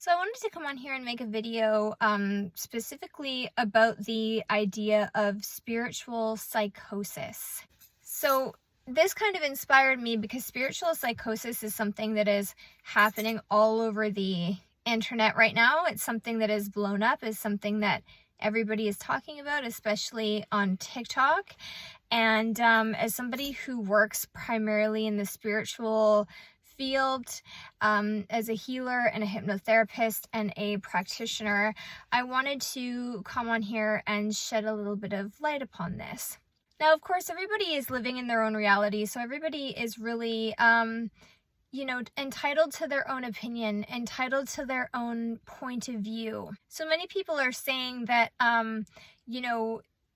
So I wanted to come on here and make a video specifically about the idea of spiritual psychosis. So this kind of inspired me because spiritual psychosis is something that is happening all over the internet right now. It's something that is blown up, is something that everybody is talking about, especially on TikTok. And as somebody who works primarily in the spiritual field, as a healer and a hypnotherapist and a practitioner, I wanted to come on here and shed a little bit of light upon this. Now, of course, everybody is living in their own reality, so everybody is really, entitled to their own opinion, entitled to their own point of view. So many people are saying that,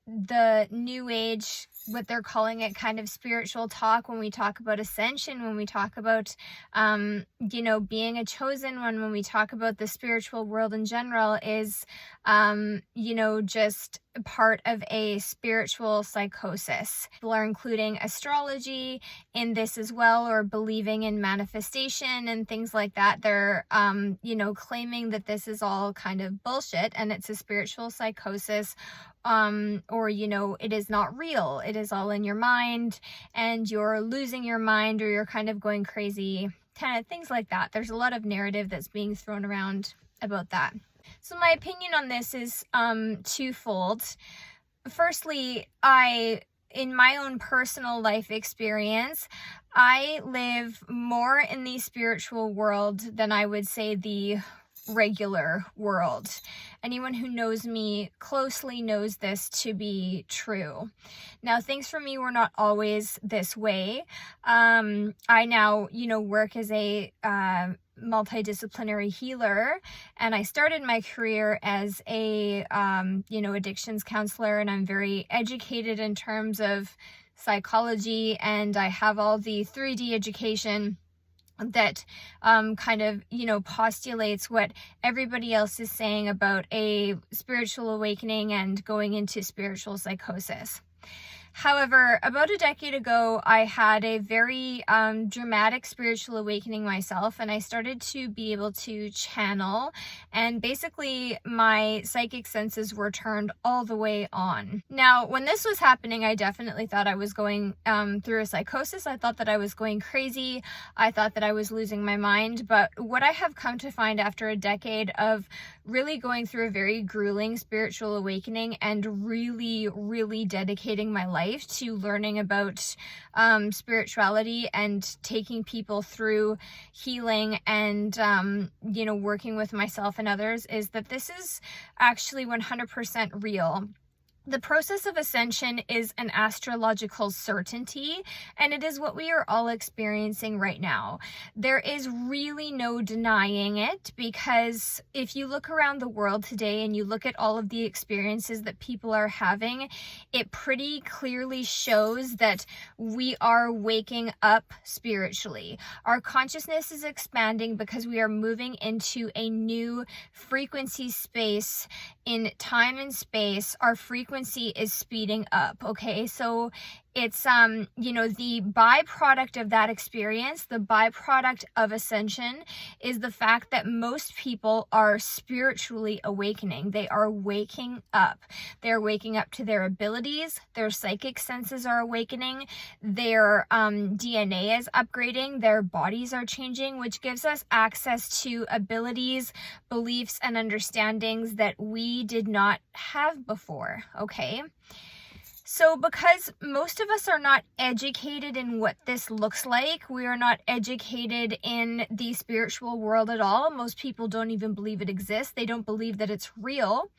the new age, what they're calling it, kind of spiritual talk, when we talk about ascension, when we talk about being a chosen one, when we talk about the spiritual world in general, is just part of a spiritual psychosis. People are including astrology in this as well, or believing in manifestation and things like that. They're claiming that this is all kind of bullshit and it's a spiritual psychosis, or it is not real. It is all in your mind and you're losing your mind, or you're kind of going crazy, kind of things like that. There's a lot of narrative that's being thrown around about that. So my opinion on this is twofold. Firstly, in my own personal life experience, I live more in the spiritual world than I would say the regular world. Anyone who knows me closely knows this to be true. Now, things for me were not always this way. I now, work as a multidisciplinary healer, and I started my career as a addictions counselor, and I'm very educated in terms of psychology, and I have all the 3D education that postulates what everybody else is saying about a spiritual awakening and going into spiritual psychosis. However, about a decade ago, I had a very dramatic spiritual awakening myself, and I started to be able to channel, and basically my psychic senses were turned all the way on. Now, when this was happening, I definitely thought I was going through a psychosis. I thought that I was going crazy. I thought that I was losing my mind. But what I have come to find after a decade of really going through a very grueling spiritual awakening and really, really dedicating my life to learning about spirituality and taking people through healing and working with myself and others, is that this is actually 100% real. The process of ascension is an astrological certainty, and it is what we are all experiencing right now. There is really no denying it, because if you look around the world today and you look at all of the experiences that people are having, it pretty clearly shows that we are waking up spiritually. Our consciousness is expanding because we are moving into a new frequency space in time and space. Our frequency is speeding up. Okay, so it's the byproduct of that experience, the byproduct of ascension, is the fact that most people are spiritually awakening. They are waking up. They're waking up to their abilities. Their psychic senses are awakening. Their DNA is upgrading. Their bodies are changing, which gives us access to abilities, beliefs, and understandings that we did not have before. Okay. So because most of us are not educated in what this looks like, we are not educated in the spiritual world at all. Most people don't even believe it exists. They don't believe that it's real.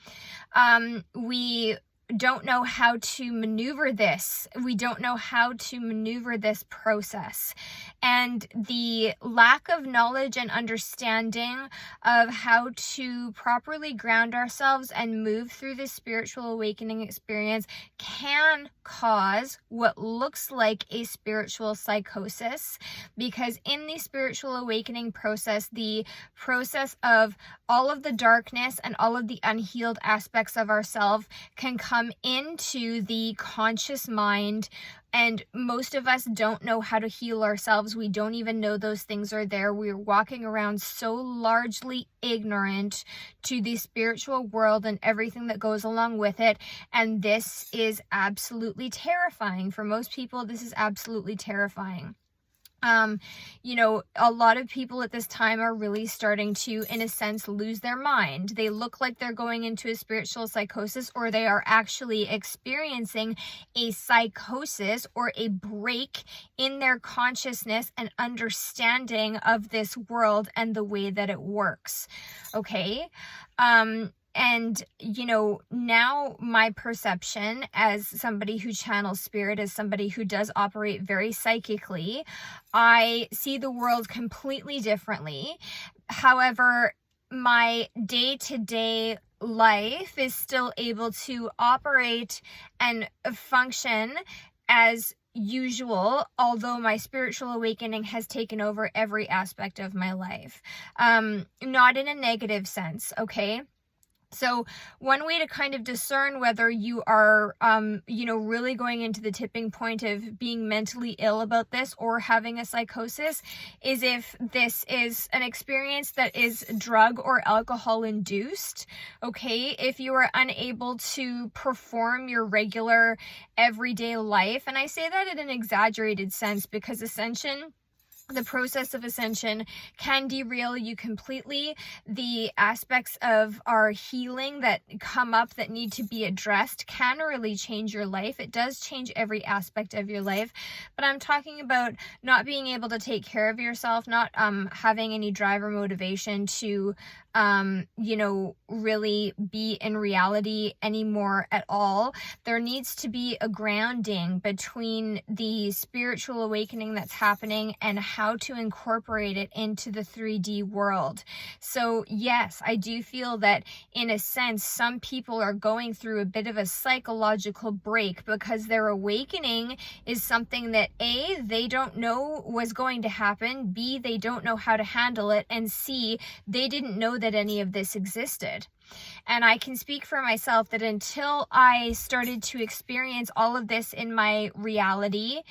We don't know how to maneuver this. We don't know how to maneuver this process. And the lack of knowledge and understanding of how to properly ground ourselves and move through this spiritual awakening experience can cause what looks like a spiritual psychosis, because in the spiritual awakening process, the process of all of the darkness and all of the unhealed aspects of ourselves can come come into the conscious mind, and most of us don't know how to heal ourselves. We don't even know those things are there. We're walking around so largely ignorant to the spiritual world and everything that goes along with it. And this is absolutely terrifying. For most people, this is absolutely terrifying. A lot of people at this time are really starting to, in a sense, lose their mind. They look like they're going into a spiritual psychosis, or they are actually experiencing a psychosis or a break in their consciousness and understanding of this world and the way that it works. Okay. And, now my perception as somebody who channels spirit, as somebody who does operate very psychically, I see the world completely differently. However, my day-to-day life is still able to operate and function as usual, although my spiritual awakening has taken over every aspect of my life. Not in a negative sense, okay? So one way to kind of discern whether you are, really going into the tipping point of being mentally ill about this or having a psychosis is if this is an experience that is drug or alcohol induced. Okay. If you are unable to perform your regular everyday life, and I say that in an exaggerated sense because the process of ascension can derail you completely. The aspects of our healing that come up that need to be addressed can really change your life. It does change every aspect of your life. But I'm talking about not being able to take care of yourself, not having any drive or motivation to really be in reality anymore at all. There needs to be a grounding between the spiritual awakening that's happening and how to incorporate it into the 3D world. So yes, I do feel that in a sense, some people are going through a bit of a psychological break because their awakening is something that A, they don't know was going to happen, B, they don't know how to handle it, and C, they didn't know that any of this existed. And I can speak for myself that until I started to experience all of this in my reality,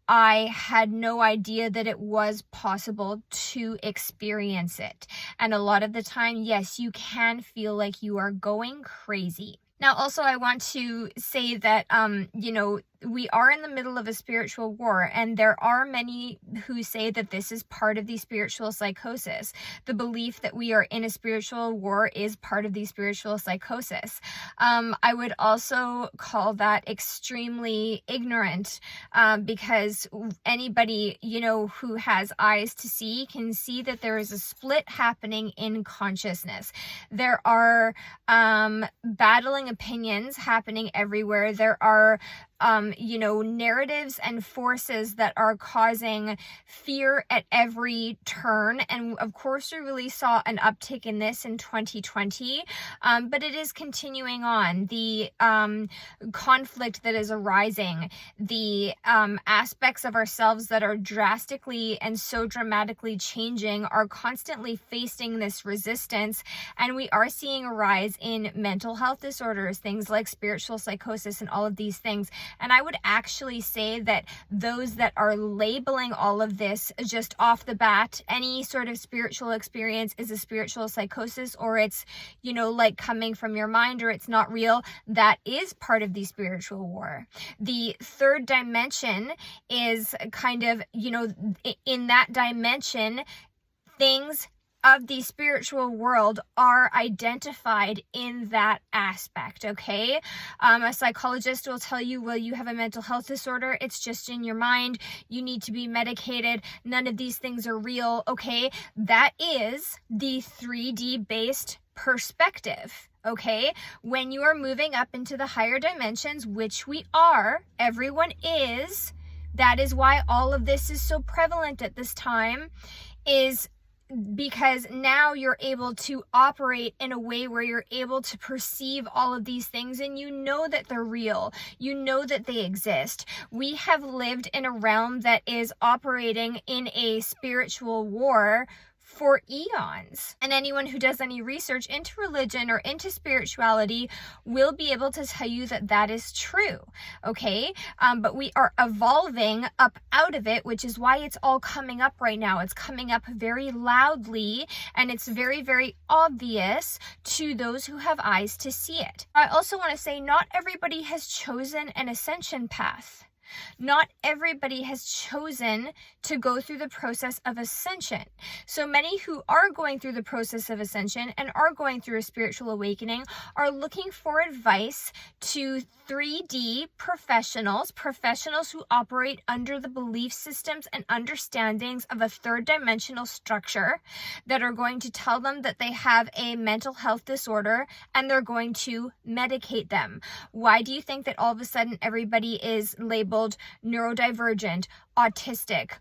I had no idea that it was possible to experience it. And a lot of the time, yes, you can feel like you are going crazy. Now, also, I want to say that, we are in the middle of a spiritual war, and there are many who say that this is part of the spiritual psychosis. The belief that we are in a spiritual war is part of the spiritual psychosis. I would also call that extremely ignorant, because anybody, who has eyes to see can see that there is a split happening in consciousness. There are battling opinions happening everywhere. There are narratives and forces that are causing fear at every turn. And of course, we really saw an uptick in this in 2020, but it is continuing on. The conflict that is arising, the aspects of ourselves that are drastically and so dramatically changing are constantly facing this resistance. And we are seeing a rise in mental health disorders, things like spiritual psychosis and all of these things. And I would actually say that those that are labeling all of this just off the bat, any sort of spiritual experience is a spiritual psychosis, or it's, like coming from your mind, or it's not real, that is part of the spiritual war. The third dimension is kind of, in that dimension, things of the spiritual world are identified in that aspect, okay? A psychologist will tell you, well, you have a mental health disorder, it's just in your mind, you need to be medicated, none of these things are real, okay? That is the 3D based perspective, okay? When you are moving up into the higher dimensions, which we are, everyone is, that is why all of this is so prevalent at this time, is because now you're able to operate in a way where you're able to perceive all of these things, and you know that they're real. You know that they exist. We have lived in a realm that is operating in a spiritual war for eons. And anyone who does any research into religion or into spirituality will be able to tell you that that is true, okay? But we are evolving up out of it, which is why it's all coming up right now. It's coming up very loudly, and it's very, very obvious to those who have eyes to see it. I also want to say not everybody has chosen an ascension path. Not everybody has chosen to go through the process of ascension. So many who are going through the process of ascension and are going through a spiritual awakening are looking for advice to 3D professionals who operate under the belief systems and understandings of a third dimensional structure that are going to tell them that they have a mental health disorder, and they're going to medicate them. Why do you think that all of a sudden everybody is labeled neurodivergent, autistic,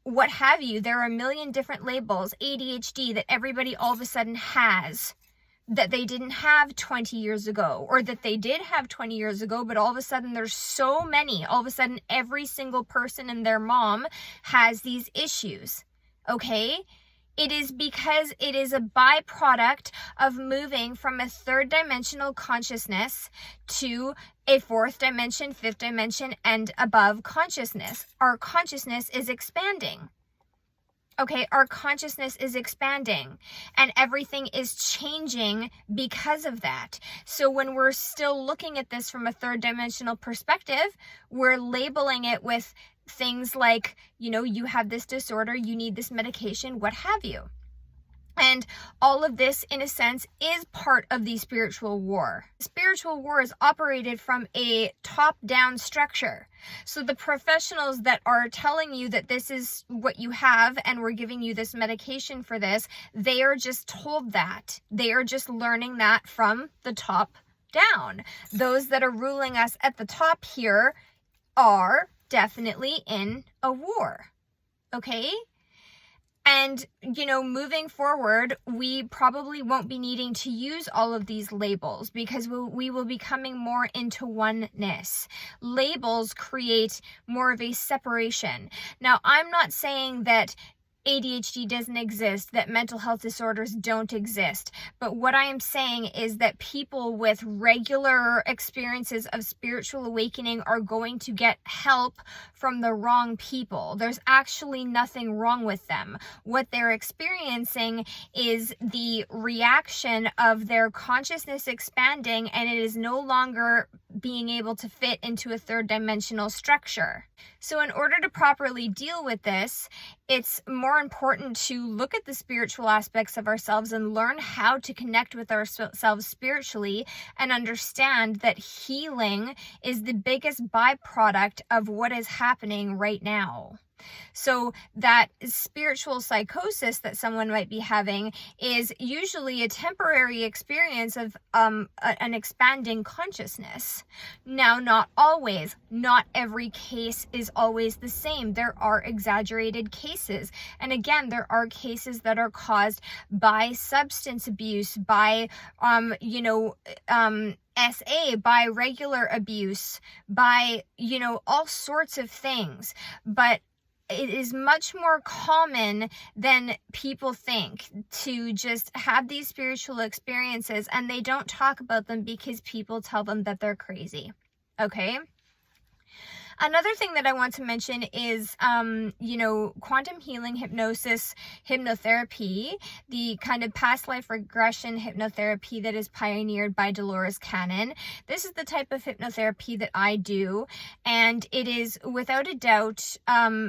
what have you? There are a million different labels, ADHD, that everybody all of a sudden has that they didn't have 20 years ago, or that they did have 20 years ago, but all of a sudden there's so many. All of a sudden every single person and their mom has these issues, okay? It is because it is a byproduct of moving from a third dimensional consciousness to a fourth dimension, fifth dimension, and above consciousness. Our consciousness is expanding. Okay, our consciousness is expanding, and everything is changing because of that. So when we're still looking at this from a third dimensional perspective, we're labeling it with things like, you have this disorder, you need this medication, what have you. And all of this, in a sense, is part of the spiritual war. Spiritual war is operated from a top-down structure. So the professionals that are telling you that this is what you have and we're giving you this medication for this, they are just told that. They are just learning that from the top down. Those that are ruling us at the top here are definitely in a war, okay? And, moving forward, we probably won't be needing to use all of these labels because we will be coming more into oneness. Labels create more of a separation. Now, I'm not saying that ADHD doesn't exist, that mental health disorders don't exist. But what I am saying is that people with regular experiences of spiritual awakening are going to get help from the wrong people. There's actually nothing wrong with them. What they're experiencing is the reaction of their consciousness expanding, and it is no longer being able to fit into a third dimensional structure. So in order to properly deal with this, it's more important to look at the spiritual aspects of ourselves and learn how to connect with ourselves spiritually and understand that healing is the biggest byproduct of what is happening right now. So that spiritual psychosis that someone might be having is usually a temporary experience of an expanding consciousness. Now, not always. Not every case is always the same. There are exaggerated cases. And again, there are cases that are caused by substance abuse, by, SA, by regular abuse, by, all sorts of things. But it is much more common than people think to just have these spiritual experiences, and they don't talk about them because people tell them that they're crazy. Okay? Another thing that I want to mention is, quantum healing, hypnosis, hypnotherapy, the kind of past life regression hypnotherapy that is pioneered by Dolores Cannon. This is the type of hypnotherapy that I do, and it is without a doubt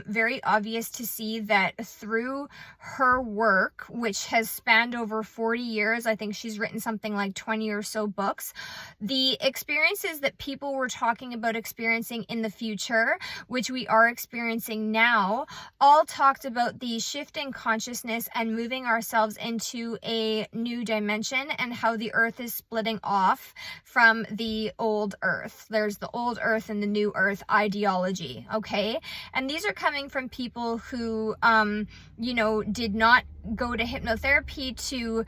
very obvious to see that through her work, which has spanned over 40 years, I think she's written something like 20 or so books, the experiences that people were talking about experiencing in the future, which we are experiencing now, all talked about the shift in consciousness and moving ourselves into a new dimension and how the earth is splitting off from the old earth. There's the old earth and the new earth ideology, okay? And these are coming from people who, did not go to hypnotherapy to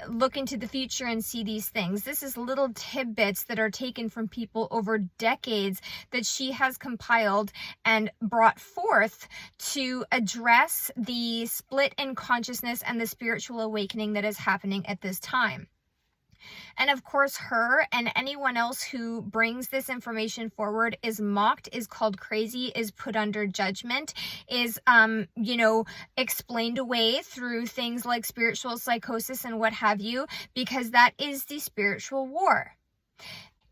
look into the future and see these things. This is little tidbits that are taken from people over decades that she has compiled and brought forth to address the split in consciousness and the spiritual awakening that is happening at this time. And of course, her and anyone else who brings this information forward is mocked, is called crazy, is put under judgment, is, explained away through things like spiritual psychosis and what have you, because that is the spiritual war.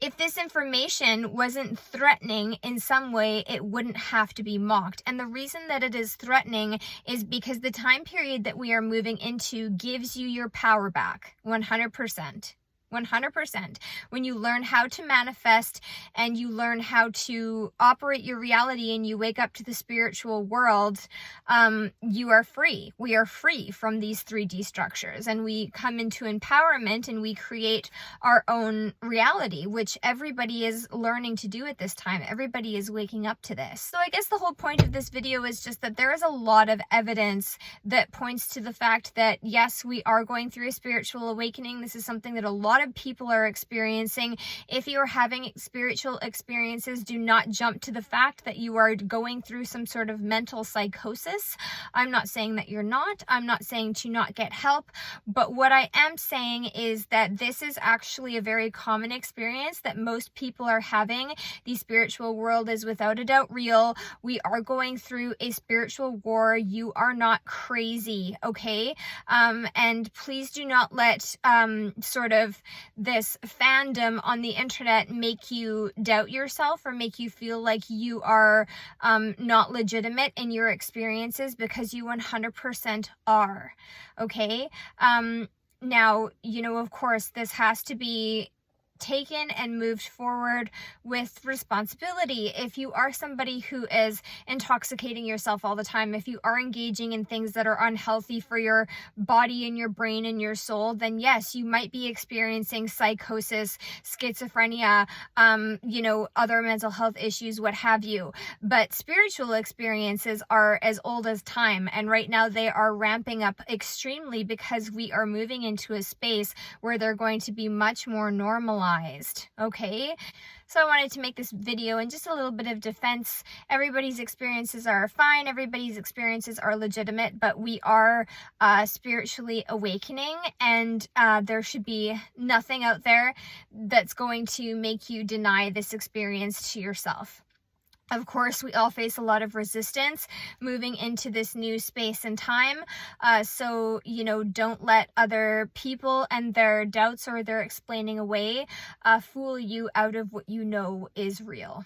If this information wasn't threatening in some way, it wouldn't have to be mocked. And the reason that it is threatening is because the time period that we are moving into gives you your power back 100%. 100%. When you learn how to manifest and you learn how to operate your reality and you wake up to the spiritual world, you are free. We are free from these 3D structures, and we come into empowerment and we create our own reality, which everybody is learning to do at this time. Everybody is waking up to this. So I guess the whole point of this video is just that there is a lot of evidence that points to the fact that yes, we are going through a spiritual awakening. This is something that a lot of people are experiencing. If you're having spiritual experiences, do not jump to the fact that you are going through some sort of mental psychosis. I'm not saying that you're not. I'm not saying to not get help. But what I am saying is that this is actually a very common experience that most people are having. The spiritual world is without a doubt real. We are going through a spiritual war. You are not crazy, okay? And please do not let sort of this fandom on the internet make you doubt yourself or make you feel like you are not legitimate in your experiences, because you 100% are, okay? Now, of course, this has to be taken and moved forward with responsibility. If you are somebody who is intoxicating yourself all the time, if you are engaging in things that are unhealthy for your body and your brain and your soul, then yes, you might be experiencing psychosis, schizophrenia, other mental health issues, what have you. But spiritual experiences are as old as time, and right now they are ramping up extremely because we are moving into a space where they're going to be much more normalized. Okay, so I wanted to make this video in just a little bit of defense. Everybody's experiences are fine, everybody's experiences are legitimate, but we are spiritually awakening, and there should be nothing out there that's going to make you deny this experience to yourself. Of course, we all face a lot of resistance moving into this new space and time. So, don't let other people and their doubts or their explaining away fool you out of what you know is real.